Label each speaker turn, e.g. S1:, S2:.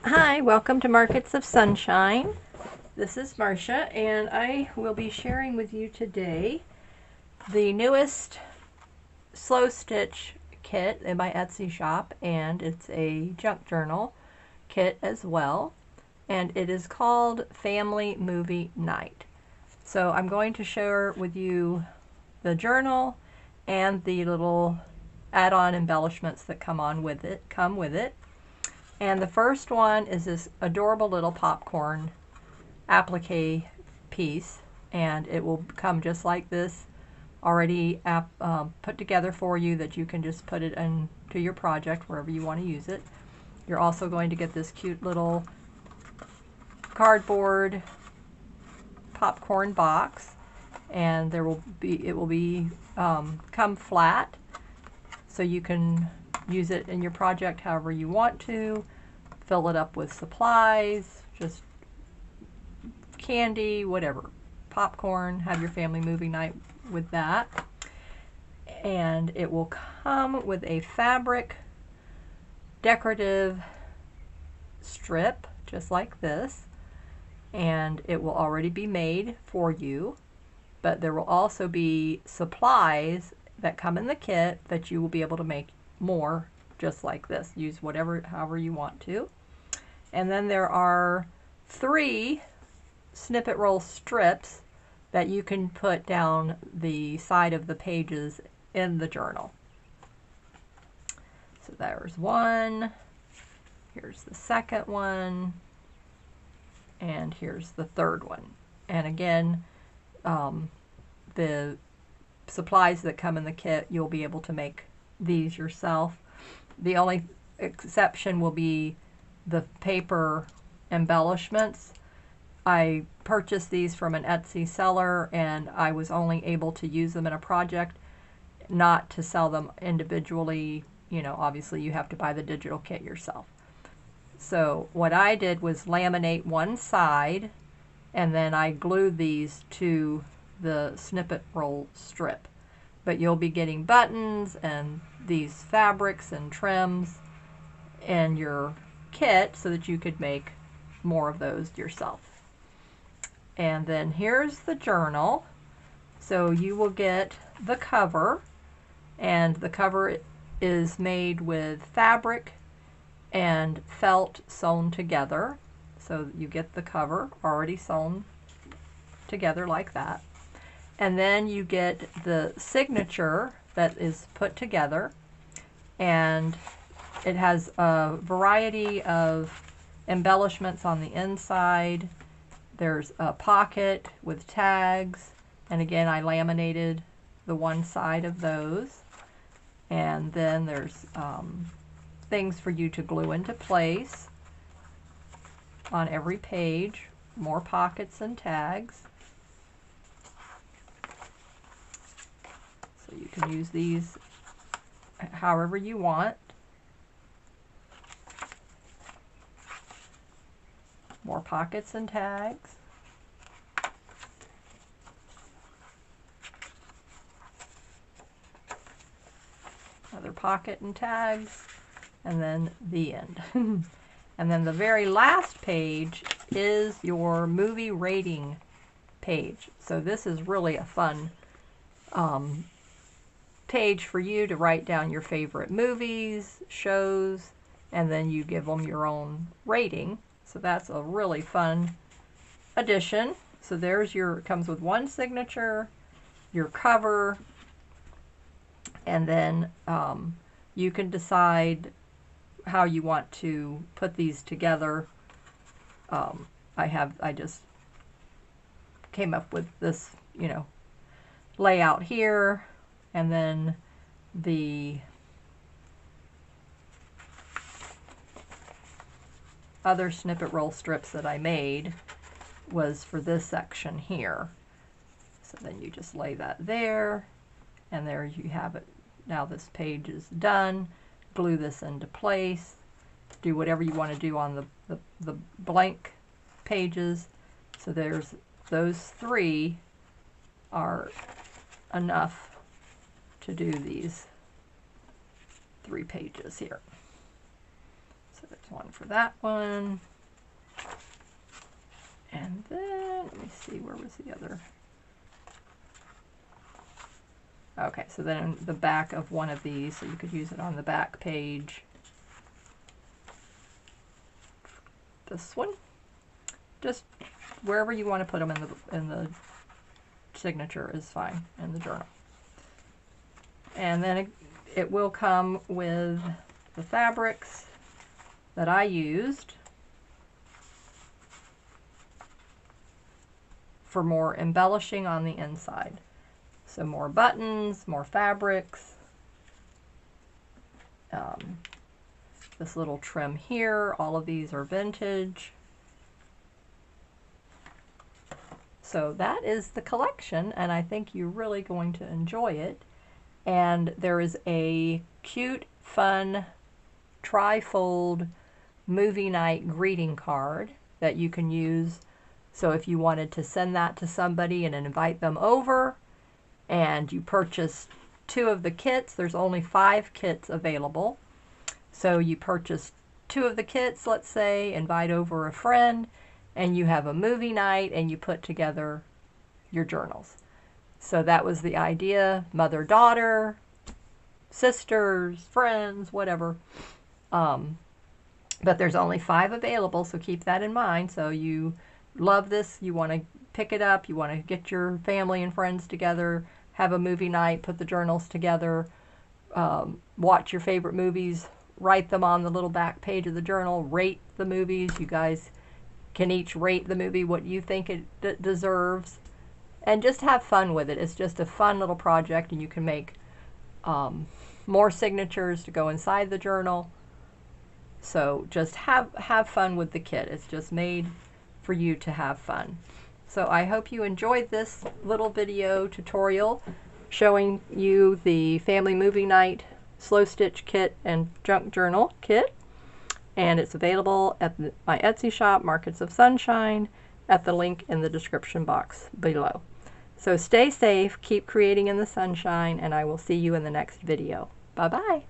S1: Hi, welcome to Markets of Sunshine. This is Marcia, and I will be sharing with you today the newest Slow Stitch kit in my Etsy shop, and it's a junk journal kit as well, and it is called Family Movie Night. So I'm going to share with you the journal and the little add-on embellishments that come with it. And the first one is this adorable little popcorn applique piece, and it will come just like this, already put together for you, that you can just put it into your project wherever you want to use it. You're also going to get this cute little cardboard popcorn box, and it will be come flat, so you can use it in your project however you want to. Fill it up with supplies, just candy, whatever, popcorn, have your family movie night with that. And it will come with a fabric decorative strip just like this, and it will already be made for you, but there will also be supplies that come in the kit that you will be able to make more just like this. Use however you want to. And then there are 3 snippet roll strips that you can put down the side of the pages in the journal. So there's one, here's the second one, and here's the third one. And again, the supplies that come in the kit, you'll be able to make these yourself. The only exception will be the paper embellishments. I purchased these from an Etsy seller, and I was only able to use them in a project, not to sell them individually. You know, obviously you have to buy the digital kit yourself. So what I did was laminate one side, and then I glued these to the snippet roll strip. But you'll be getting buttons and these fabrics and trims in your kit so that you could make more of those yourself. And then here's the journal. So you will get the cover, and the cover is made with fabric and felt sewn together. So you get the cover already sewn together like that. And then you get the signature that is put together, and it has a variety of embellishments on the inside. There's a pocket with tags, and again I laminated the one side of those. And then there's things for you to glue into place on every page, more pockets and tags. So you can use these however you want. More pockets and tags. Another pocket and tags, and then the end. And then the very last page is your movie rating page. So this is really a fun page for you to write down your favorite movies, shows, and then you give them your own rating. So that's a really fun addition. So there's it comes with one signature, your cover, and then you can decide how you want to put these together. I just came up with this, layout here, and then the other snippet roll strips that I made was for this section here. So then you just lay that there, and there you have it. Now this page is done. Glue this into place. Do whatever you want to do on the blank pages. So there's those 3 are enough to do these 3 pages here. So There's one for that one. And then, let me see, where was the other? Okay, so then the back of one of these, so you could use it on the back page. This one. Just wherever you want to put them in the signature is fine, in the journal. And then it will come with the fabrics that I used for more embellishing on the inside. So more buttons, more fabrics. This little trim here, all of these are vintage. So that is the collection, and I think you're really going to enjoy it. And there is a cute, fun, tri-fold movie night greeting card that you can use. So if you wanted to send that to somebody and invite them over, and you purchase 2 of the kits, there's only 5 kits available. So you purchase 2 of the kits, let's say, invite over a friend, and you have a movie night and you put together your journals. So that was the idea, mother-daughter, sisters, friends, whatever. But there's only 5 available, so keep that in mind. So you love this, you want to pick it up, you want to get your family and friends together, have a movie night, put the journals together, watch your favorite movies, write them on the little back page of the journal, rate the movies. You guys can each rate the movie what you think it deserves, and just have fun with it. It's just a fun little project, and you can make more signatures to go inside the journal. So just have fun with the kit. It's just made for you to have fun. So I hope you enjoyed this little video tutorial showing you the Family Movie Night Slow Stitch Kit and Junk Journal Kit. And it's available at my Etsy shop, Markets of Sunshine, at the link in the description box below. So stay safe, keep creating in the sunshine, and I will see you in the next video. Bye-bye.